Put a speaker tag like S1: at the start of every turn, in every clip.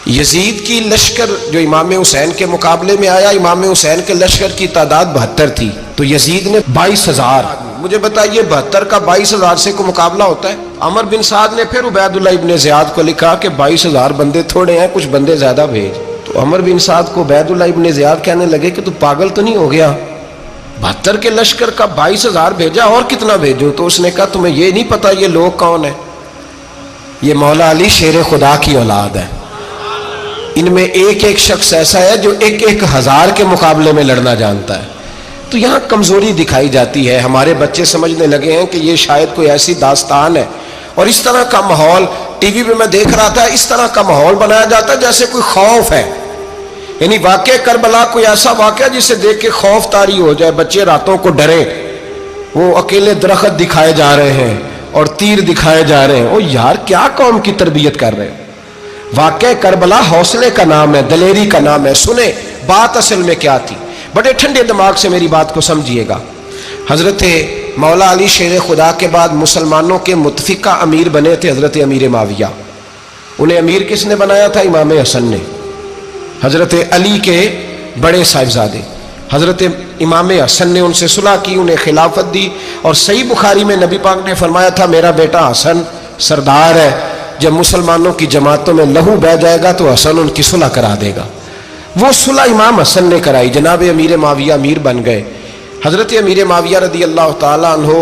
S1: یزید کی لشکر جو امام حسین کے مقابلے میں آیا، امام حسین کے لشکر کی تعداد 72 تھی، تو یزید نے 22,000. مجھے بتائیے 72 کا 22,000 سے کو مقابلہ ہوتا ہے؟ عمر بن سعد نے پھر عبید اللہ ابن زیاد کو لکھا کہ 22,000 بندے تھوڑے ہیں، کچھ بندے زیادہ بھیج. تو عمر بن سعد کو عبید اللہ ابن زیاد کہنے لگے کہ تو پاگل تو نہیں ہو گیا، 72 کے لشکر کا 22,000 بھیجا، اور کتنا بھیجو؟ تو اس نے کہا تمہیں یہ نہیں پتا یہ لوگ کون ہیں؟ یہ مولا علی شیر خدا کی اولاد ہے. ان میں ایک ایک شخص ایسا ہے جو 1,000 کے مقابلے میں لڑنا جانتا ہے. تو یہاں کمزوری دکھائی جاتی ہے. ہمارے بچے سمجھنے لگے ہیں کہ یہ شاید کوئی ایسی داستان ہے، اور اس طرح کا ماحول ٹی وی پہ میں دیکھ رہا تھا، اس طرح کا ماحول بنایا جاتا ہے جیسے کوئی خوف ہے. یعنی واقع کربلا کوئی ایسا واقعہ جسے دیکھ کے خوف طاری ہو جائے، بچے راتوں کو ڈریں. وہ اکیلے درخت دکھائے جا رہے ہیں اور تیر دکھائے جا رہے ہیں. او یار کیا قوم کی تربیت کر رہے ہیں؟ واقع کربلا حوصلے کا نام ہے، دلیری کا نام ہے. سنیں بات اصل میں کیا تھی، بڑے ٹھنڈے دماغ سے میری بات کو سمجھیے گا. حضرت مولا علی شیر خدا کے بعد مسلمانوں کے متفقہ امیر بنے تھے حضرت امیر معاویہ. انہیں امیر کس نے بنایا تھا؟ امام حسن نے. حضرت علی کے بڑے صاحبزادے حضرت امام حسن نے ان سے صلح کی، انہیں خلافت دی. اور صحیح بخاری میں نبی پاک نے فرمایا تھا میرا بیٹا حسن سردار ہے، جب مسلمانوں کی جماعتوں میں لہو بہہ جائے گا تو حسن ان کی صلح کرا دے گا. وہ صلح امام حسن نے کرائی، جناب امیر معاویہ امیر بن گئے. حضرت امیر معاویہ رضی اللہ تعالیٰ عنہ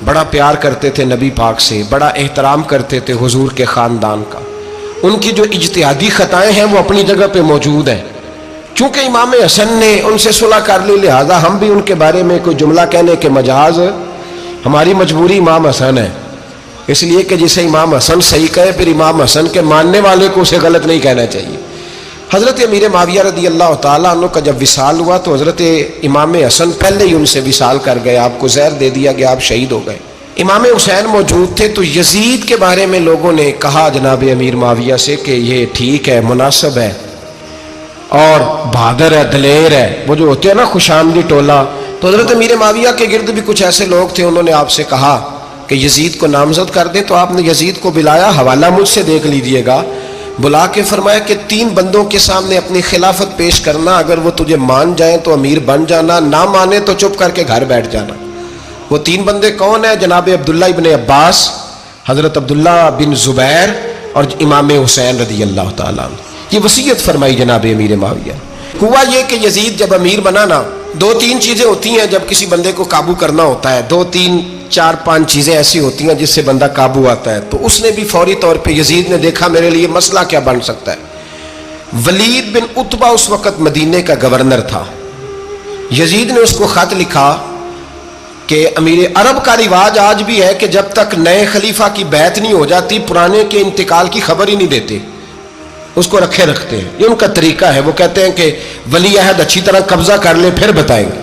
S1: بڑا پیار کرتے تھے نبی پاک سے، بڑا احترام کرتے تھے حضور کے خاندان کا. ان کی جو اجتہادی خطائیں ہیں وہ اپنی جگہ پہ موجود ہیں. چونکہ امام حسن نے ان سے صلح کر لی، لہذا ہم بھی ان کے بارے میں کوئی جملہ کہنے کے مجاز، ہماری مجبوری امام حسن ہے. اس لیے کہ جسے امام حسن صحیح کہے پھر امام حسن کے ماننے والے کو اسے غلط نہیں کہنا چاہیے. حضرت امیر معاویہ رضی اللہ تعالیٰ عنہ کا جب وصال ہوا تو حضرت امام حسن پہلے ہی ان سے وصال کر گئے، آپ کو زہر دے دیا گیا، آپ شہید ہو گئے. امام حسین موجود تھے. تو یزید کے بارے میں لوگوں نے کہا جناب امیر معاویہ سے کہ یہ ٹھیک ہے، مناسب ہے اور بہادر ہے، دلیر ہے، وہ جو ہوتے ہیں نا خوش آمدی ٹولہ. تو حضرت امیر معاویہ کے گرد بھی کچھ ایسے لوگ تھے، انہوں نے آپ سے کہا کہ یزید کو نامزد کر دیں. تو آپ نے یزید کو بلایا، حوالہ مجھ سے دیکھ لیجئے گا. بلا کے فرمایا کہ 3 بندوں کے سامنے اپنی خلافت پیش کرنا، اگر وہ تجھے مان جائیں تو امیر بن جانا، نہ مانے تو چپ کر کے گھر بیٹھ جانا. وہ 3 بندے کون ہیں؟ جناب عبداللہ ابن عباس، حضرت عبداللہ بن زبیر اور امام حسین رضی اللہ تعالیٰ عنہ. یہ وصیت فرمائی جناب امیر معاویہ. ہوا یہ کہ یزید جب امیر بنا نا، 2-3 چیزیں ہوتی ہیں جب کسی بندے کو قابو کرنا ہوتا ہے، 2-3-4-5 چیزیں ایسی ہوتی ہیں جس سے بندہ قابو آتا ہے. تو اس نے بھی فوری طور پہ یزید نے دیکھا میرے لیے مسئلہ کیا بن سکتا ہے. ولید بن عتبہ اس وقت مدینے کا گورنر تھا. یزید نے اس کو خط لکھا کہ امیر عرب کا رواج آج بھی ہے کہ جب تک نئے خلیفہ کی بیعت نہیں ہو جاتی پرانے کے انتقال کی خبر ہی نہیں دیتے، اس کو رکھے رکھتے ہیں. یہ ان کا طریقہ ہے. وہ کہتے ہیں کہ ولی عہد اچھی طرح قبضہ کر لے پھر بتائیں گے.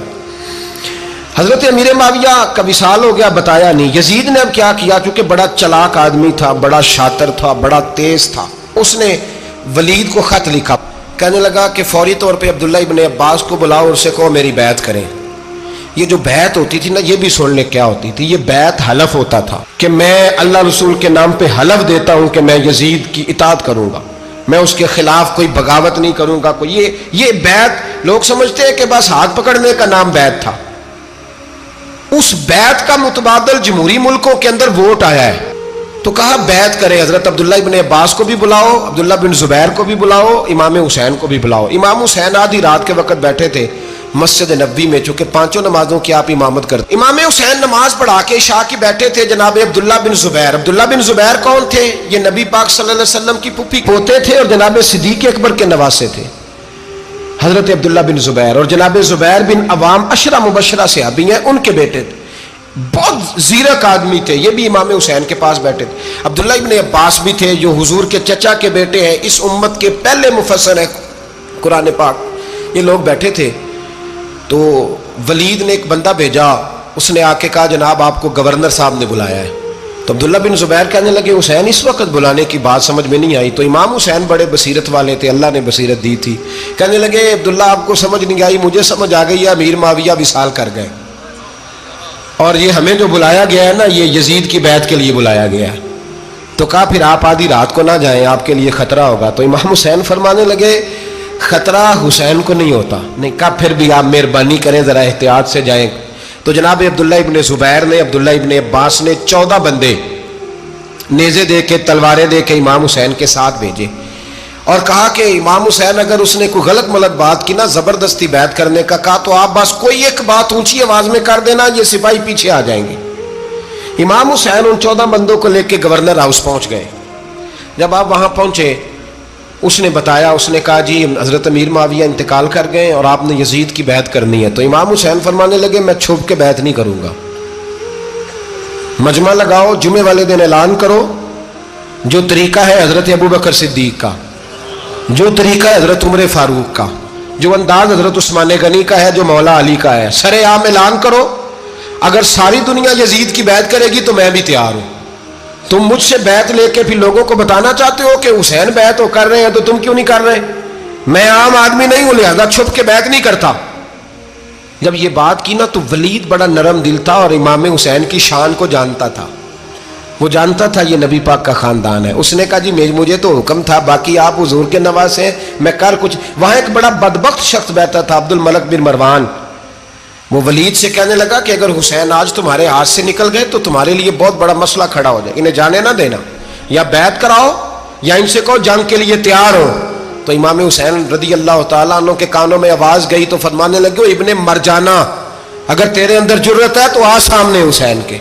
S1: حضرت امیر معاویہ کا وصال ہو گیا، بتایا نہیں. یزید نے اب کیا کیا، چونکہ بڑا چلاک آدمی تھا، بڑا شاطر تھا، بڑا تیز تھا، اس نے ولید کو خط لکھا. کہنے لگا کہ فوری طور پہ عبداللہ ابن عباس کو بلاؤ اور اسے کہو میری بیعت کریں. یہ جو بیعت ہوتی تھی نا، یہ بھی سن لے کیا ہوتی تھی. یہ بیعت حلف ہوتا تھا کہ میں اللہ رسول کے نام پہ حلف دیتا ہوں کہ میں یزید کی اطاعت کروں گا، میں اس کے خلاف کوئی بغاوت نہیں کروں گا. کوئی یہ بیعت لوگ سمجھتے ہیں کہ بس ہاتھ پکڑنے کا نام بیعت تھا. اس بیعت کا متبادل جمہوری ملکوں کے اندر ووٹ آیا ہے. تو کہا بیعت کرے. حضرت عبداللہ ابن عباس کو بھی بلاؤ، عبداللہ بن زبیر کو بھی بلاؤ، امام حسین کو بھی بلاؤ. امام حسین آدھی رات کے وقت بیٹھے تھے مسجد نبوی میں، چونکہ 5 نمازوں کی آپ امامت کرتے. امام حسین نماز پڑھا کے عشاء کی بیٹھے تھے. جناب عبداللہ بن زبیر، عبداللہ بن زبیر کون تھے؟ یہ نبی پاک صلی اللہ علیہ وسلم کی پھوپھی پوتے تھے اور جناب صدیق اکبر کے نواسے تھے. حضرت عبداللہ بن زبیر اور جناب زبیر بن عوام عشرہ مبشرہ صحابی ہیں، ان کے بیٹے تھے. بہت زیرک آدمی تھے. یہ بھی امام حسین کے پاس بیٹھے تھے. عبداللہ ابن عباس بھی تھے جو حضور کے چچا کے بیٹے ہیں، اس امت کے پہلے مفسر ہیں قرآن پاک. یہ لوگ بیٹھے تھے. تو ولید نے ایک بندہ بھیجا، اس نے آ کے کہا جناب آپ کو گورنر صاحب نے بلایا ہے. تو عبداللہ بن زبیر کہنے لگے حسین اس وقت بلانے کی بات سمجھ میں نہیں آئی. تو امام حسین بڑے بصیرت والے تھے، اللہ نے بصیرت دی تھی. کہنے لگے عبداللہ آپ کو سمجھ نہیں آئی، مجھے سمجھ آ گئی ہے، امیر معاویہ وصال کر گئے اور یہ ہمیں جو بلایا گیا ہے نا، یہ یزید کی بیعت کے لیے بلایا گیا ہے. تو کہا پھر آپ آدھی رات کو نہ جائیں، آپ کے لیے خطرہ ہوگا۔ تو امام حسین فرمانے لگے خطرہ حسین کو نہیں ہوتا۔ نہیں، کہا پھر بھی آپ مہربانی کریں ذرا احتیاط سے جائیں۔ تو جناب عبداللہ ابن زبیر نے، عبداللہ ابن عباس نے 14 بندے نیزے دے کے، تلواریں دے کے امام حسین کے ساتھ بھیجے اور کہا کہ امام حسین اگر اس نے کوئی غلط ملت بات کی نا، زبردستی بیعت کرنے کا کہا، تو آپ بس کوئی ایک بات اونچی آواز میں کر دینا، یہ سپاہی پیچھے آ جائیں گے۔ امام حسین ان 14 بندوں کو لے کے گورنر ہاؤس پہنچ گئے۔ جب آپ وہاں پہنچے، اس نے بتایا، اس نے کہا جی حضرت امیر معاویہ انتقال کر گئے اور آپ نے یزید کی بیعت کرنی ہے۔ تو امام حسین فرمانے لگے میں چھپ کے بیعت نہیں کروں گا، مجمع لگاؤ، جمعے والے دن اعلان کرو، جو طریقہ ہے حضرت ابوبکر صدیق کا، جو طریقہ ہے حضرت عمر فاروق کا، جو انداز حضرت عثمان غنی کا ہے، جو مولا علی کا ہے، سر عام اعلان کرو، اگر ساری دنیا یزید کی بیعت کرے گی تو میں بھی تیار ہوں۔ تم مجھ سے بیعت لے کے پھر لوگوں کو بتانا چاہتے ہو کہ حسین بیعت ہو کر رہے ہیں تو تم کیوں نہیں کر رہے؟ میں عام آدمی نہیں ہوں، لہذا چھپ کے بیعت نہیں کرتا۔ جب یہ بات کی نا تو ولید بڑا نرم دل تھا اور امام حسین کی شان کو جانتا تھا، وہ جانتا تھا یہ نبی پاک کا خاندان ہے۔ اس نے کہا جی مجھے تو حکم تھا، باقی آپ حضور کے نواز ہیں، میں کر کچھ۔ وہاں ایک بڑا بدبخت شخص بیٹھا تھا، عبد الملک بن مروان، وہ ولید سے کہنے لگا کہ اگر حسین آج تمہارے ہاتھ سے نکل گئے تو تمہارے لیے بہت بڑا مسئلہ کھڑا ہو جائے، انہیں جانے نہ دینا، یا بیعت کراؤ یا ان سے کہو جنگ کے لیے تیار ہو۔ تو امام حسین رضی اللہ تعالیٰ عنہ کے کانوں میں آواز گئی تو فرمانے لگے ابن مرجانہ، اگر تیرے اندر جرت ہے تو آ سامنے حسین کے،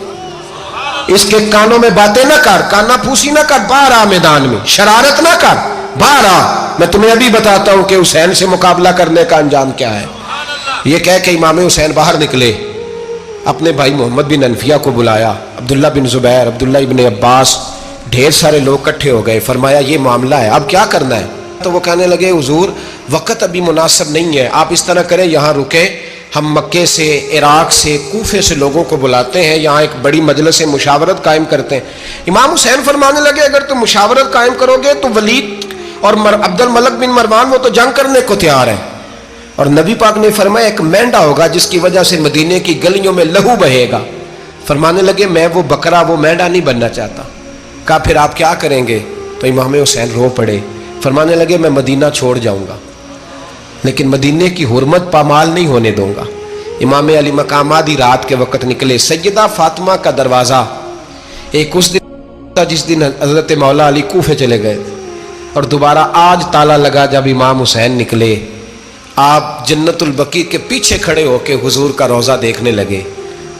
S1: اس کے کانوں میں باتیں نہ کر، کانا پھوسی نہ کر، باہر آ میدان میں، شرارت نہ کر، باہر آ، میں تمہیں ابھی بتاتا ہوں کہ حسین سے مقابلہ کرنے کا انجام کیا ہے۔ یہ کہہ کہ امام حسین باہر نکلے، اپنے بھائی محمد بن انفیہ کو بلایا، عبداللہ بن زبیر، عبداللہ ابن عباس، ڈھیر سارے لوگ اکٹھے ہو گئے۔ فرمایا یہ معاملہ ہے، اب کیا کرنا ہے؟ تو وہ کہنے لگے حضور وقت ابھی مناسب نہیں ہے، آپ اس طرح کریں یہاں رکیں، ہم مکے سے، عراق سے، کوفے سے لوگوں کو بلاتے ہیں، یہاں ایک بڑی مجلس مشاورت قائم کرتے ہیں۔ امام حسین فرمانے لگے اگر تم مشاورت قائم کرو گے تو ولید اور عبد الملک بن مروان وہ تو جنگ کرنے کو تیار ہیں، اور نبی پاک نے فرمایا ایک مینڈا ہوگا جس کی وجہ سے مدینے کی گلیوں میں لہو بہے گا۔ فرمانے لگے میں وہ بکرا، وہ مینڈا نہیں بننا چاہتا۔ کہا پھر آپ کیا کریں گے؟ تو امام حسین رو پڑے، فرمانے لگے میں مدینہ چھوڑ جاؤں گا لیکن مدینے کی حرمت پامال نہیں ہونے دوں گا۔ امام علی مقام آدھی رات کے وقت نکلے، سیدہ فاطمہ کا دروازہ ایک اس دن تھا جس دن حضرت مولا علی کوفے چلے گئے تھے، اور دوبارہ آج تالا لگا جب امام حسین نکلے۔ آپ جنت البقیع کے پیچھے کھڑے ہو کے حضور کا روضہ دیکھنے لگے،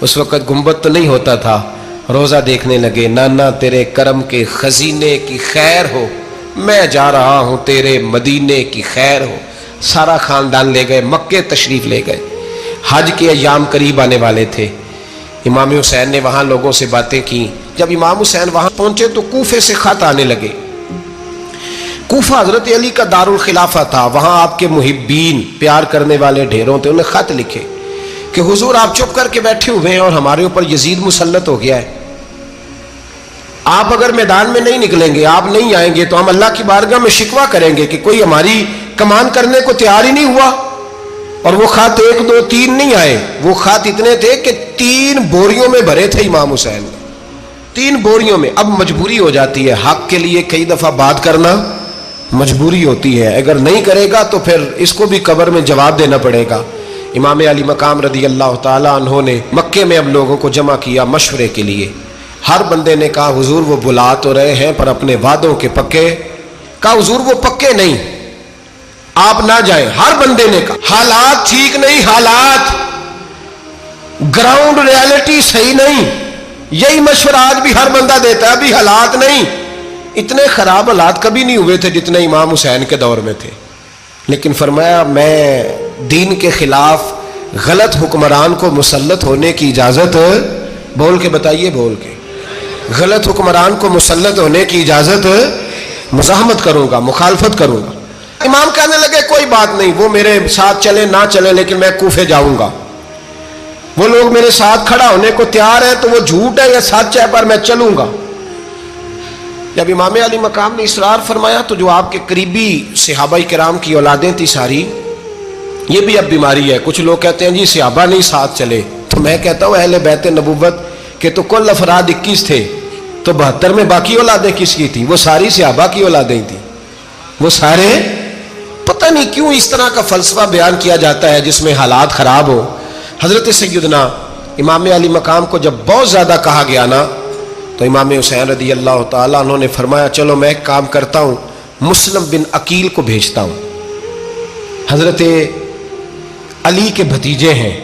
S1: اس وقت گنبد تو نہیں ہوتا تھا، روضہ دیکھنے لگے۔ نانا تیرے کرم کے خزینے کی خیر ہو، میں جا رہا ہوں تیرے مدینے کی خیر ہو۔ سارا خاندان لے گئے، مکے تشریف لے گئے، حج کے ایام قریب آنے والے تھے۔ امام حسین نے وہاں لوگوں سے باتیں کی۔ جب امام حسین وہاں پہنچے تو کوفے سے خط آنے لگے۔ کوفہ حضرت علی کا دارالخلافہ تھا، وہاں آپ کے محبین، پیار کرنے والے ڈھیروں تھے، انہیں خط لکھے کہ حضور آپ چپ کر کے بیٹھے ہوئے ہیں اور ہمارے اوپر یزید مسلط ہو گیا ہے، آپ اگر میدان میں نہیں نکلیں گے، آپ نہیں آئیں گے تو ہم اللہ کی بارگاہ میں شکوہ کریں گے کہ کوئی ہماری کمان کرنے کو تیار ہی نہیں ہوا۔ اور وہ خط 1 2 3 نہیں آئے، وہ خط اتنے تھے کہ 3 بوریوں میں بھرے تھے امام حسین، 3 بوریوں میں۔ اب مجبوری ہو جاتی ہے، حق کے لیے کئی دفعہ بات کرنا مجبوری ہوتی ہے، اگر نہیں کرے گا تو پھر اس کو بھی قبر میں جواب دینا پڑے گا۔ امام علی مقام رضی اللہ تعالیٰ عنہ نے مکے میں اب لوگوں کو جمع کیا مشورے کے لیے۔ ہر بندے نے کہا حضور وہ بلا تو رہے ہیں پر اپنے وعدوں کے پکے۔ کہا حضور وہ پکے نہیں، آپ نہ جائیں۔ ہر بندے نے کہا حالات ٹھیک نہیں، حالات گراؤنڈ ریالٹی صحیح نہیں، یہی مشورہ آج بھی ہر بندہ دیتا ہے، ابھی حالات نہیں۔ اتنے خراب حالات کبھی نہیں ہوئے تھے جتنے امام حسین کے دور میں تھے، لیکن فرمایا میں دین کے خلاف غلط حکمران کو مسلط ہونے کی اجازت، بول کے بتائیے، بول کے، غلط حکمران کو مسلط ہونے کی اجازت، مزاحمت کروں گا، مخالفت کروں گا۔ امام کہنے لگے کوئی بات نہیں، وہ میرے ساتھ چلے نہ چلے لیکن میں کوفے جاؤں گا، وہ لوگ میرے ساتھ کھڑا ہونے کو تیار ہے تو وہ جھوٹ ہے یا سچ ہے پر میں چلوں گا۔ جب امام علی مقام نے اصرار فرمایا تو جو آپ کے قریبی صحابہ کرام کی اولادیں تھی ساری، یہ بھی اب بیماری ہے، کچھ لوگ کہتے ہیں جی صحابہ نہیں ساتھ چلے، تو میں کہتا ہوں اہل بیت نبوت کے تو کل افراد 21 تھے، تو 72 میں باقی اولادیں کس کی تھیں؟ وہ ساری صحابہ کی اولادیں تھیں، وہ سارے، پتہ نہیں کیوں اس طرح کا فلسفہ بیان کیا جاتا ہے جس میں حالات خراب ہو۔ حضرت سیدنا امام علی مقام کو جب بہت زیادہ کہا گیا نا تو امام حسین رضی اللہ تعالیٰ عنہ نے فرمایا چلو میں ایک کام کرتا ہوں، مسلم بن عقیل کو بھیجتا ہوں، حضرت علی کے بھتیجے ہیں،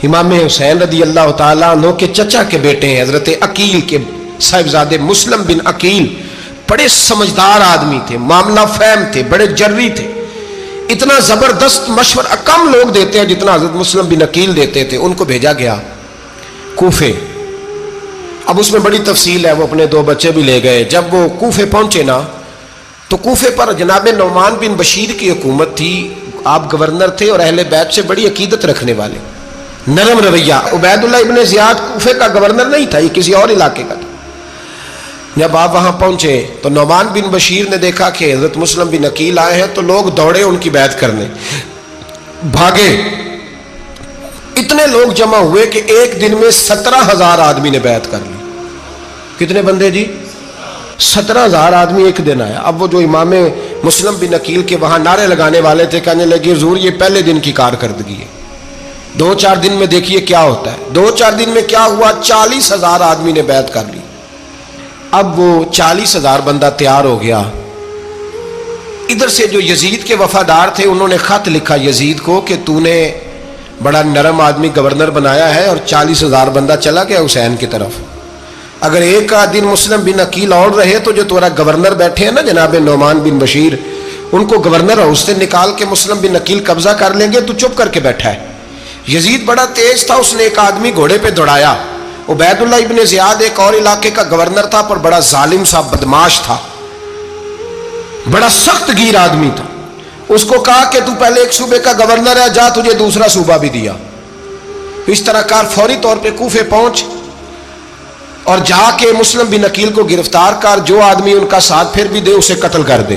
S1: امام حسین رضی اللہ تعالیٰ عنہ کے چچا کے بیٹے ہیں، حضرت عقیل کے صاحبزادے مسلم بن عقیل بڑے سمجھدار آدمی تھے، معاملہ فہم تھے، بڑے جری تھے، اتنا زبردست مشورہ کم لوگ دیتے ہیں جتنا حضرت مسلم بن عقیل دیتے تھے۔ ان کو بھیجا گیا کوفے۔ اب اس میں بڑی تفصیل ہے، وہ اپنے 2 بچے بھی لے گئے۔ جب وہ کوفے پہنچے نا تو کوفے پر جناب نعمان بن بشیر کی حکومت تھی، آپ گورنر تھے اور اہل بیت سے بڑی عقیدت رکھنے والے، نرم رویہ۔ عبید اللہ ابن زیاد کوفے کا گورنر نہیں تھا، یہ کسی اور علاقے کا تھا۔ جب آپ وہاں پہنچے تو نعمان بن بشیر نے دیکھا کہ حضرت مسلم بن عقیل آئے ہیں تو لوگ دوڑے ان کی بیعت کرنے، بھاگے، اتنے لوگ جمع ہوئے کہ ایک دن میں 17,000 آدمی نے بیعت کر لی۔ کتنے بندے جی؟ 17,000 آدمی ایک دن آیا۔ اب وہ جو امام مسلم بن عقیل کے وہاں نعرے لگانے والے تھے کہنے لگے حضور یہ پہلے دن کی کارکردگی ہے، 2-4 دن میں دیکھیے کیا ہوتا ہے۔ 2-4 دن میں کیا ہوا؟ 40,000 آدمی نے بیعت کر لی۔ اب وہ 40,000 بندہ تیار ہو گیا۔ ادھر سے جو یزید کے وفادار تھے انہوں نے خط لکھا یزید کو کہ تو نے بڑا نرم آدمی گورنر بنایا ہے اور 40,000 بندہ چلا گیا حسین کی طرف، اگر ایک دن مسلم بن عقیل اور رہے تو جو تمہارا گورنر بیٹھے ہیں نا جناب نعمان بن بشیر، ان کو گورنر ہاؤس سے نکال کے مسلم بن عقیل قبضہ کر لیں گے، تو چپ کر کے بیٹھا ہے۔ یزید بڑا تیز تھا، اس نے ایک آدمی گھوڑے پہ دوڑایا۔ عبید اللہ ابن زیاد ایک اور علاقے کا گورنر تھا پر بڑا ظالم سا بدماش تھا، بڑا سخت گیر آدمی تھا۔ اس کو کہا کہ تو پہلے ایک صوبے کا گورنر ہے، جا تجھے دوسرا صوبہ بھی دیا۔ اس طرح کار فوری طور پہ کوفے پہنچ اور جا کے مسلم بن عقیل کو گرفتار کر، جو آدمی ان کا ساتھ پھر بھی دے اسے قتل کر دے۔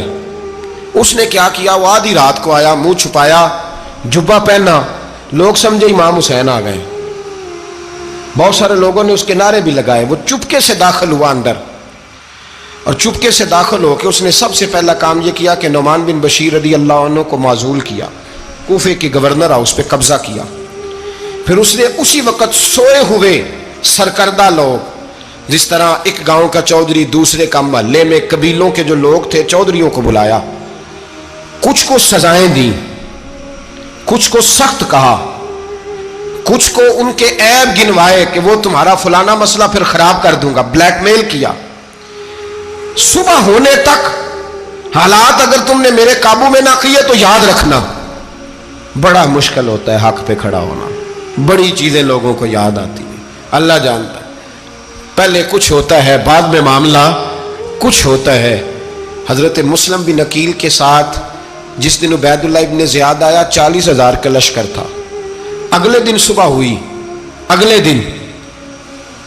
S1: اس نے کیا کیا؟ وہ آدھی رات کو آیا، منہ چھپایا، جبہ پہنا، لوگ سمجھے امام حسین آ گئے۔ بہت سارے لوگوں نے اس کے نعرے بھی لگائے۔ وہ چپکے سے داخل ہوا اندر، اور چپکے سے داخل ہو کے اس نے سب سے پہلا کام یہ کیا کہ نعمان بن بشیر رضی اللہ عنہ کو معزول کیا، کوفے کے گورنر ہاؤس پہ قبضہ کیا۔ پھر اس نے اسی وقت سوئے ہوئے سرکردہ لوگ، جس طرح ایک گاؤں کا چودھری دوسرے کا محلے میں قبیلوں کے جو لوگ تھے چودھریوں کو بلایا، کچھ کو سزائیں دی، کچھ کو سخت کہا، کچھ کو ان کے عیب گنوائے کہ وہ تمہارا فلانا مسئلہ پھر خراب کر دوں گا، بلیک میل کیا۔ صبح ہونے تک حالات اگر تم نے میرے قابو میں نہ کیے تو یاد رکھنا بڑا مشکل ہوتا ہے حق پہ کھڑا ہونا، بڑی چیزیں لوگوں کو یاد آتی ہیں، اللہ جانتا ہے۔ پہلے کچھ ہوتا ہے، بعد میں معاملہ کچھ ہوتا ہے۔ حضرت مسلم بن عقیل کے ساتھ جس دن عبید اللہ ابن زیاد آیا 40,000 کا لشکر تھا۔ اگلے دن صبح ہوئی، اگلے دن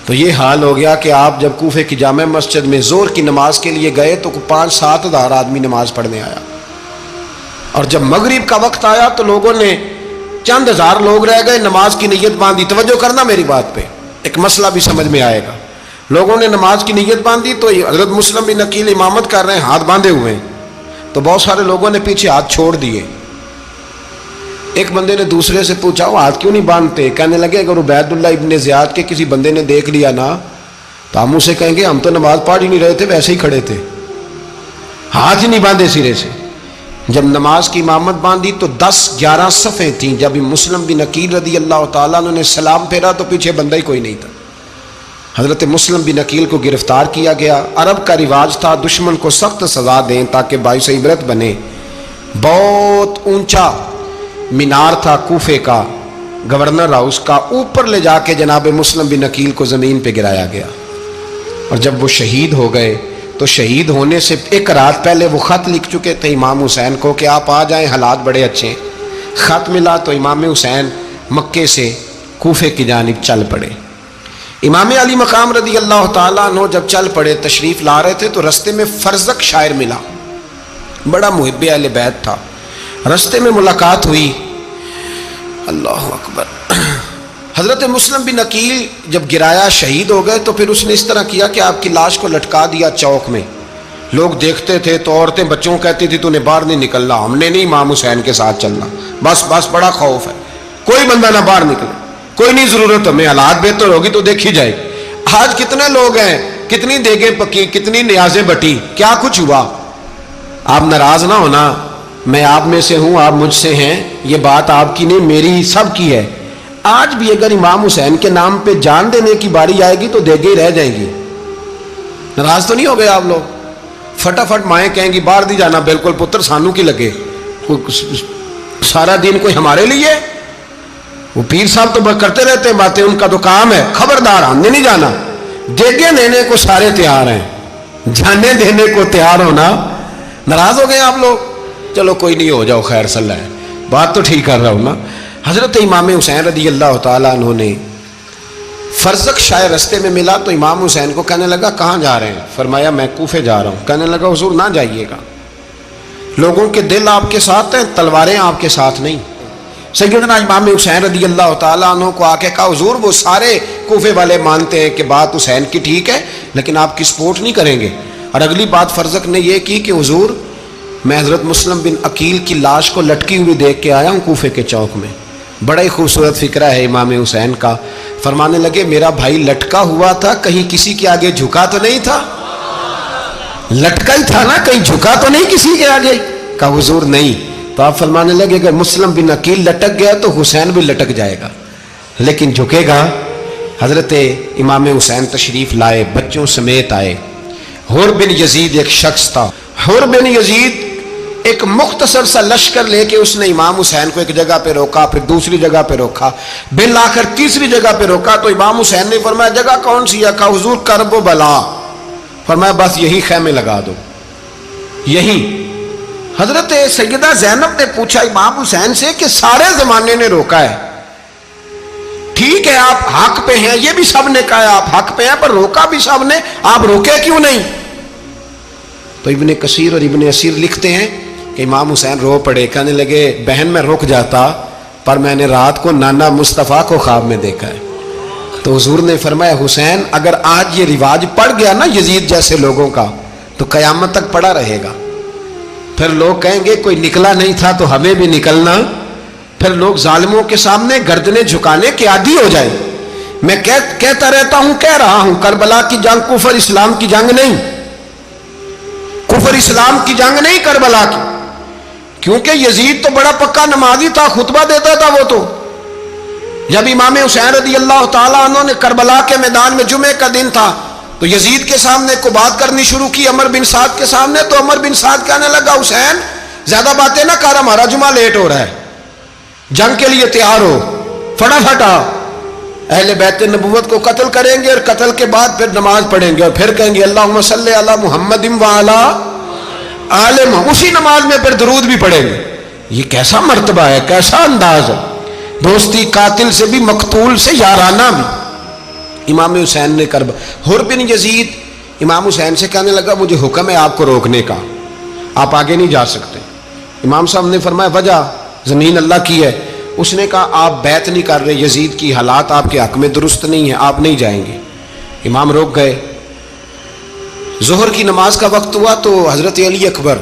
S1: تو یہ حال ہو گیا کہ آپ جب کوفے کی جامع مسجد میں ظہر کی نماز کے لیے گئے تو 5-7 ہزار آدمی نماز پڑھنے آیا، اور جب مغرب کا وقت آیا تو لوگوں نے چند ہزار لوگ رہ گئے، نماز کی نیت باندھی۔ توجہ کرنا میری بات پہ، ایک مسئلہ بھی سمجھ میں آئے گا۔ لوگوں نے نماز کی نیت باندھی تو حضرت مسلم بن عقیل امامت کر رہے ہیں، ہاتھ باندھے ہوئے ہیں، تو بہت سارے لوگوں نے پیچھے ہاتھ چھوڑ دیے۔ ایک بندے نے دوسرے سے پوچھا وہ ہاتھ کیوں نہیں باندھتے؟ کہنے لگے اگر عبید اللہ ابن زیاد کے کسی بندے نے دیکھ لیا نا تو ہم اسے کہیں گے ہم تو نماز پڑھ ہی نہیں رہے تھے، ویسے ہی کھڑے تھے، ہاتھ ہی نہیں باندھے سرے سے۔ جب نماز کی امامت باندھی تو 10-11 صفیں تھیں۔ جب مسلم بن عقیل رضی اللہ تعالیٰ عنہ نے سلام پھیرا تو پیچھے بندہ ہی کوئی نہیں تھا۔ حضرت مسلم بن عقیل کو گرفتار کیا گیا۔ عرب کا رواج تھا دشمن کو سخت سزا دیں تاکہ باعث عبرت بنے۔ بہت اونچا مینار تھا کوفے کا، گورنر ہاؤس کا، اوپر لے جا کے جناب مسلم بن عقیل کو زمین پہ گرایا گیا، اور جب وہ شہید ہو گئے تو شہید ہونے سے ایک رات پہلے وہ خط لکھ چکے تھے امام حسین کو کہ آپ آ جائیں، حالات بڑے اچھے ہیں۔ خط ملا تو امام حسین مکے سے کوفے کی جانب چل پڑے۔ امام علی مقام رضی اللہ تعالیٰ عنہ جب چل پڑے، تشریف لا رہے تھے تو رستے میں فرزق شاعر ملا، بڑا محب اہل بیت تھا۔ رستے میں ملاقات ہوئی، اللہ اکبر، حضرت مسلم بن عقیل جب گرایا شہید ہو گئے تو پھر اس نے اس طرح کیا کہ آپ کی لاش کو لٹکا دیا چوک میں. لوگ دیکھتے تھے تو عورتیں بچوں کہتی تھی تو نے باہر نہیں نکلنا, ہم نے نہیں امام حسین کے ساتھ چلنا, بس بڑا خوف ہے, کوئی بندہ نہ باہر نکلے, کوئی نہیں ضرورت, ہمیں حالات بہتر ہوگی تو دیکھی جائے گی. آج کتنے لوگ ہیں, کتنی دیگیں پکی, کتنی نیازیں بٹی, کیا کچھ ہوا. آپ ناراض نہ ہونا, میں آپ میں سے ہوں, آپ مجھ سے ہیں, یہ بات آپ کی نہیں میری سب کی ہے. آج بھی اگر امام حسین کے نام پہ جان دینے کی باری آئے گی تو دیگیں رہ جائیں گی. ناراض تو نہیں ہو گئے آپ لوگ؟ فٹافٹ مائیں کہیں گی باہر دی جانا, بالکل پتر سانو کی لگے, سارا دن کوئی ہمارے لیے. وہ پیر صاحب تو کرتے رہتے ہیں باتیں, ان کا تو کام ہے, خبردار ہم نے نہیں جانا. دیگیں دینے کو سارے تیار ہیں, جانے دینے کو تیار ہونا. ناراض ہو گئے آپ لوگ؟ چلو کوئی نہیں, ہو جاؤ, خیر صلی اللہ ہے, بات تو ٹھیک کر رہا ہوں نا. حضرت امام حسین رضی اللہ تعالیٰ عنہ نے فرزق شاہ رستے میں ملا تو امام حسین کو کہنے لگا کہاں جا رہے ہیں؟ فرمایا میں کوفے جا رہا ہوں. کہنے لگا حضور نہ جائیے گا, لوگوں کے دل آپ کے ساتھ ہیں, تلواریں آپ کے ساتھ نہیں. سیدنا امام حسین رضی اللہ تعالیٰ عنہ کو آ کے کہا حضور وہ سارے کوفے والے مانتے ہیں کہ بات حسین کی ٹھیک ہے لیکن آپ کی سپورٹ نہیں کریں گے. اور اگلی بات فرزق نے یہ کی کہ حضور میں حضرت مسلم بن عقیل کی لاش کو لٹکی ہوئی دیکھ کے آیا ہوں کوفے کے چوک میں. بڑا ہی خوبصورت فکرہ ہے امام حسین کا. فرمانے لگے میرا بھائی لٹکا ہوا تھا, کہیں کسی کے آگے جھکا تو نہیں تھا؟ لٹکا ہی تھا نا, کہیں جھکا تو نہیں کسی کے آگے؟ کہا حضور نہیں. تو آپ فرمانے لگے اگر مسلم بن عقیل لٹک گیا تو حسین بھی لٹک جائے گا, لیکن جھکے گا. حضرت امام حسین تشریف لائے, بچوں سمیت آئے. حور بن یزید ایک شخص تھا. حور بن یزید ایک مختصر سا لشکر لے کے اس نے امام حسین کو ایک جگہ پہ روکا, پھر دوسری جگہ پہ روکا, بالآخر تیسری جگہ پہ روکا. تو امام حسین نے فرمایا جگہ کون سی ہے؟ کہا حضور کرب و بلا. فرمایا بس یہی خیمے لگا دو, یہی. حضرت سیدہ زینب نے پوچھا امام حسین سے کہ سارے زمانے نے روکا ہے, ٹھیک ہے آپ حق پہ ہیں, یہ بھی سب نے کہا آپ حق پہ ہیں, پر روکا بھی سب نے, آپ روکے کیوں نہیں؟ تو ابن کثیر اور ابن اسیر لکھتے ہیں کہ امام حسین رو پڑے, کہنے لگے بہن میں رک جاتا پر میں نے رات کو نانا مصطفیٰ کو خواب میں دیکھا ہے. تو حضور نے فرمایا حسین اگر آج یہ رواج پڑ گیا نا یزید جیسے لوگوں کا تو قیامت تک پڑا رہے گا. پھر لوگ کہیں گے کوئی نکلا نہیں تھا تو ہمیں بھی نکلنا. پھر لوگ ظالموں کے سامنے گردنیں جھکانے کے عادی ہو جائیں. میں کہتا رہتا ہوں, کہہ رہا ہوں, کربلا کی جنگ کفر اسلام کی جنگ نہیں, کفر اسلام کی جنگ نہیں کربلا کی. کیونکہ یزید تو بڑا پکا نمازی تھا, خطبہ دیتا تھا. وہ تو جب امام حسین رضی اللہ تعالیٰ عنہ نے کربلا کے میدان میں جمعے کا دن تھا تو یزید کے سامنے کو بات کرنی شروع کی, عمر بن سعد کے سامنے. تو عمر بن سعد کہنے لگا حسین زیادہ باتیں نہ کر, ہمارا جمعہ لیٹ ہو رہا ہے, جنگ کے لیے تیار ہو, فٹافٹ آ. اہل بیت نبوت کو قتل کریں گے اور قتل کے بعد پھر نماز پڑھیں گے اور پھر کہیں گے اللہم صلی علی محمد وعلی آل محمد, اسی نماز میں پھر درود بھی پڑھیں گے. یہ کیسا مرتبہ ہے, کیسا انداز ہے, دوستی قاتل سے بھی مقتول سے یارانہ بھی. امام حسین نے حر بن یزید امام حسین سے کہنے لگا مجھے حکم ہے آپ کو روکنے کا, آپ آگے نہیں جا سکتے. امام صاحب نے فرمایا وجہ زمین اللہ کی ہے. اس نے کہا آپ بیعت نہیں کر رہے, یزید کی حالات آپ کے حق میں درست نہیں ہیں, آپ نہیں جائیں گے. امام روک گئے. ظہر کی نماز کا وقت ہوا تو حضرت علی اکبر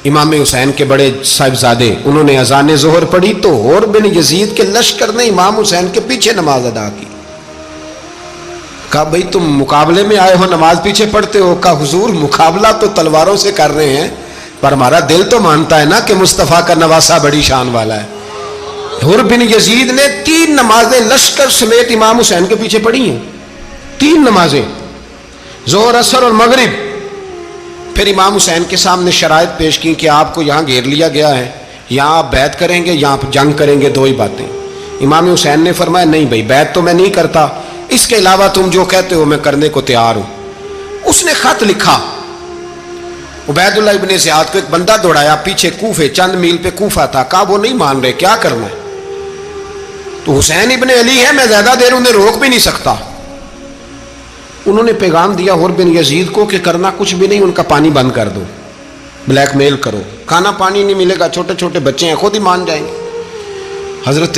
S1: امام حسین کے بڑے صاحبزادے انہوں نے اذان ظہر پڑھی تو حور بن یزید کے لشکر نے امام حسین کے پیچھے نماز ادا کی. کہا بھئی تم مقابلے میں آئے ہو, نماز پیچھے پڑھتے ہو؟ کہا حضور مقابلہ تو تلواروں سے کر رہے ہیں پر ہمارا دل تو مانتا ہے نا کہ مصطفیٰ کا نواسہ بڑی شان والا ہے. حر بن یزید نے 3 نمازیں لشکر سمیت امام حسین کے پیچھے پڑھی ہیں, 3 نمازیں, ظہر اثر اور مغرب. پھر امام حسین کے سامنے شرائط پیش کی کہ آپ کو یہاں گھیر لیا گیا ہے, یہاں آپ بیعت کریں گے, یہاں جنگ کریں گے, 2 ہی باتیں. امام حسین نے فرمایا نہیں بھائی بیعت تو میں نہیں کرتا, اس کے علاوہ تم جو کہتے ہو میں کرنے کو تیار ہوں. اس نے خط لکھا, عبید اللہ ابن زیاد کو ایک بندہ دوڑایا پیچھے کوفے, چند میل پہ کوفہ تھا. کہا وہ نہیں مان رہے, کیا کرنا ہے؟ تو حسین ابن علی ہے, میں زیادہ دیر انہیں روک بھی نہیں سکتا. انہوں نے پیغام دیا حر بن یزید کو کہ کرنا کچھ بھی نہیں, ان کا پانی بند کر دو, بلیک میل کرو, کھانا پانی نہیں ملے گا, چھوٹے چھوٹے بچے ہیں, خود ہی مان جائیں گے. حضرت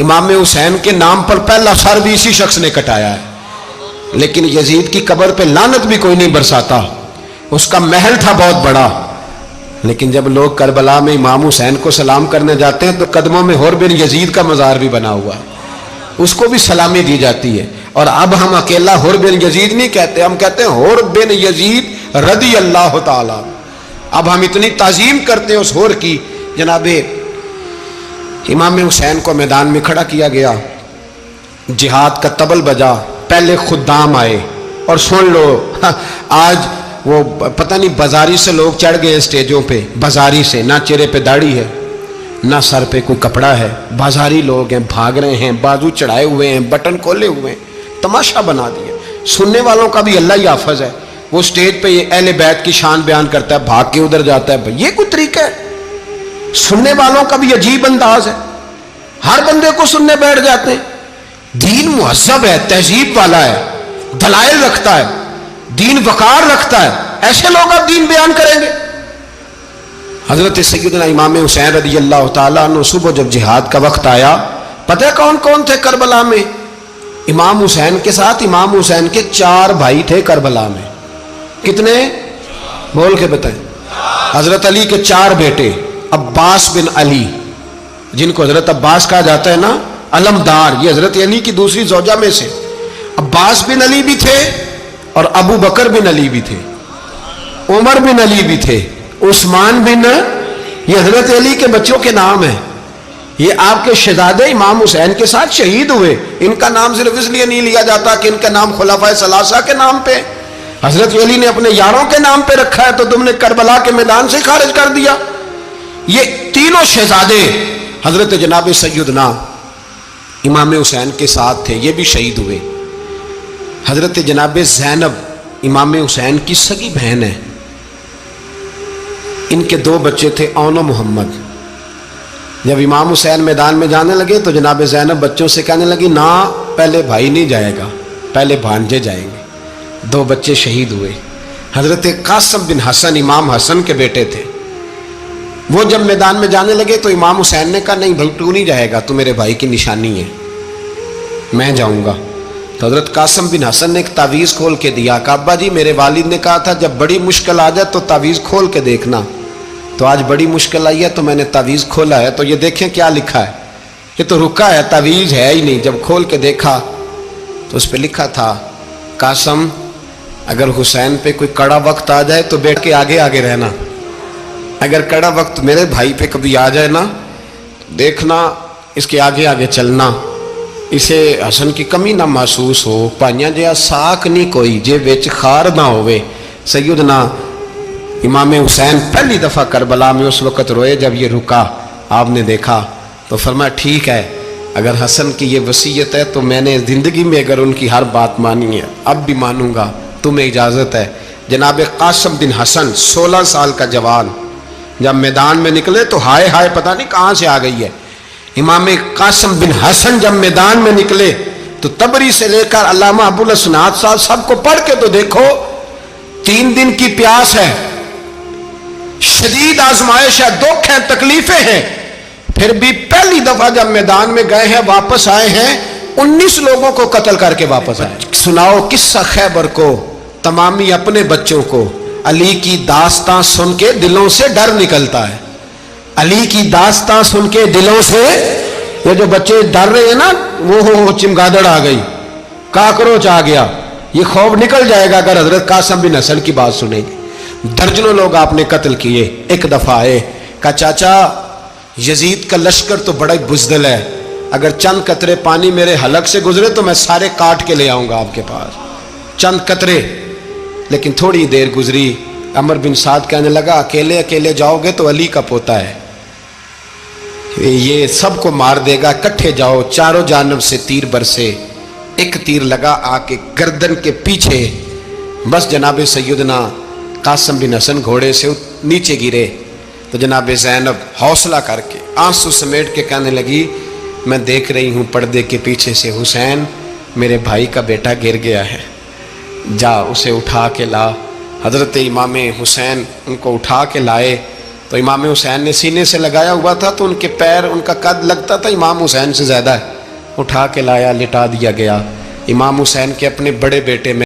S1: امام حسین کے نام پر پہلا سر بھی اسی شخص نے کٹایا ہے، لیکن یزید کی قبر پہ لعنت بھی کوئی نہیں برساتا، اس کا محل تھا بہت بڑا، لیکن جب لوگ کربلا میں امام حسین کو سلام کرنے جاتے ہیں تو قدموں میں حور بن یزید کا مزار بھی بنا ہوا ہے، اس کو بھی سلامی دی جاتی ہے۔ اور اب ہم اکیلا حور بن یزید نہیں کہتے، ہم کہتے ہیں حور بن یزید رضی اللہ تعالی۔ اب ہم اتنی تعظیم کرتے ہیں اس حور کی۔ جناب امام حسین کو میدان میں کھڑا کیا گیا، جہاد کا طبل بجا، پہلے خدام آئے، اور سن لو آج وہ پتہ نہیں بازاری سے لوگ چڑھ گئے اسٹیجوں پہ، بازاری سے، نہ چہرے پہ داڑھی ہے نہ سر پہ کوئی کپڑا ہے، بازاری لوگ ہیں، بھاگ رہے ہیں، بازو چڑھائے ہوئے ہیں، بٹن کھولے ہوئے ہیں، تماشا بنا دیا۔ سننے والوں کا بھی اللہ ہی حافظ ہے، وہ سٹیج پہ یہ اہل بیت کی شان بیان کرتا ہے، بھاگ کے ادھر جاتا ہے، یہ کوئی طریقہ ہے؟ سننے والوں کا بھی عجیب انداز ہے، ہر بندے کو سننے بیٹھ جاتے ہیں۔ دین مہذب ہے، تہذیب والا ہے، دلائل رکھتا ہے، دین وقار رکھتا ہے، ایسے لوگ اب دین بیان کریں گے؟ حضرت سیدنا امام حسین رضی اللہ تعالیٰ عنہ صبح جب جہاد کا وقت آیا، پتہ ہے کون کون تھے کربلا میں؟ امام حسین کے ساتھ امام حسین کے 4 بھائی تھے کربلا میں۔ کتنے؟ بول کے بتائیں۔ حضرت علی کے 4 بیٹے، عباس بن علی، جن کو حضرت عباس کہا جاتا ہے نا، علمدار، یہ حضرت علی کی دوسری زوجہ میں سے عباس بن علی بھی تھے، اور ابو بکر بن علی بھی تھے، عمر بن علی بھی تھے، عثمان بن، یہ حضرت علی کے بچوں کے نام ہیں۔ یہ آپ کے شہزادے امام حسین کے ساتھ شہید ہوئے، ان کا نام صرف اس لیے نہیں لیا جاتا کہ ان کا نام خلفائے ثلاثہ کے نام پہ، حضرت علی نے اپنے یاروں کے نام پہ رکھا ہے، تو تم نے کربلا کے میدان سے خارج کر دیا۔ یہ تینوں شہزادے حضرت جناب سیدنا امام حسین کے ساتھ تھے، یہ بھی شہید ہوئے۔ حضرت جناب زینب امام حسین کی سگی بہن ہے، ان کے 2 بچے تھے، اون و محمد۔ جب امام حسین میدان میں جانے لگے تو جناب زینب بچوں سے کہنے لگی، نہ پہلے بھائی نہیں جائے گا، پہلے بھانجے جائیں گے۔ 2 بچے شہید ہوئے۔ حضرت قاسم بن حسن امام حسن کے بیٹے تھے، وہ جب میدان میں جانے لگے تو امام حسین نے کہا، نہیں بھائی تو نہیں جائے گا، تو میرے بھائی کی نشانی ہے، میں جاؤں گا۔ تو حضرت قاسم بن حسن نے ایک تعویذ کھول کے دیا کہ ابا جی میرے والد نے کہا تھا جب بڑی مشکل آ جائے تو تعویذ کھول کے دیکھنا، تو آج بڑی مشکل آئی ہے تو میں نے تعویذ کھولا ہے، تو یہ دیکھیں کیا لکھا ہے، یہ تو رکا ہے، تعویذ ہے ہی نہیں۔ جب کھول کے دیکھا تو اس پہ لکھا تھا، قاسم اگر حسین پہ کوئی کڑا وقت آ جائے تو بیٹھ کے آگے آگے رہنا، اگر کڑا وقت میرے بھائی پہ کبھی آ جائے نا، دیکھنا اس کے آگے آگے چلنا، اسے حسن کی کمی نہ محسوس ہو، پائیاں جہاں ساک نہیں کوئی جے وچ خار نہ ہوئے۔ سیدنا امام حسین پہلی دفعہ کربلا میں اس وقت روئے جب یہ رکا، آپ نے دیکھا تو فرمایا ٹھیک ہے، اگر حسن کی یہ وصیت ہے تو میں نے زندگی میں اگر ان کی ہر بات مانی ہے اب بھی مانوں گا، تمہیں اجازت ہے۔ جناب قاسم بن حسن 16 سال کا جوان جب میدان میں نکلے تو ہائے ہائے پتہ نہیں کہاں سے آ گئی ہے۔ امام قاسم بن حسن جب میدان میں نکلے تو تبری سے لے کر علامہ ابو الاسناد صاحب سب کو پڑھ کے تو دیکھو، 3 دن کی پیاس ہے، شدید آزمائش ہے، دکھ ہے، تکلیفیں ہیں، پھر بھی پہلی دفعہ جب میدان میں گئے ہیں واپس آئے ہیں 19 لوگوں کو قتل کر کے واپس آئے۔ سناؤ قصہ خیبر کو، تمامی اپنے بچوں کو، علی کی داستان سن کے دلوں سے ڈر نکلتا ہے، علی کی داستان سن کے دلوں سے، یہ جو بچے ڈر رہے ہیں نا، وہ چمگادڑ آ گئی، کاکروچ آ گیا، یہ خوف نکل جائے گا اگر حضرت قاسم بن حسن کی بات سنیں گے۔ درجنوں لوگ آپ نے قتل کیے۔ ایک دفعہ آئے، کہا چاچا یزید کا لشکر تو بڑا ہی بزدل ہے، اگر چند قطرے پانی میرے حلق سے گزرے تو میں سارے کاٹ کے لے آؤں گا آپ کے پاس، چند قطرے۔ لیکن تھوڑی دیر گزری، عمر بن سعد کہنے لگا اکیلے اکیلے جاؤ گے تو علی کا پوتا ہے، یہ سب کو مار دے گا، کٹھے جاؤ۔ چاروں جانب سے تیر برسے، ایک تیر لگا آ کے گردن کے پیچھے، بس جناب سیدنا قاسم بن حسن گھوڑے سے نیچے گرے تو جناب زینب حوصلہ کر کے آنسو سمیٹ کے کہنے لگی میں دیکھ رہی ہوں پردے کے پیچھے سے حسین میرے بھائی کا بیٹا گر گیا ہے، جا اسے اٹھا کے لا۔ حضرت امام حسین ان کو اٹھا کے لائے تو امام حسین نے سینے سے لگایا ہوا تھا تو ان کے پیر، ان کا قد لگتا تھا امام حسین سے زیادہ ہے، اٹھا کے لایا، لٹا دیا گیا۔ امام حسین کے اپنے بڑے بیٹے میں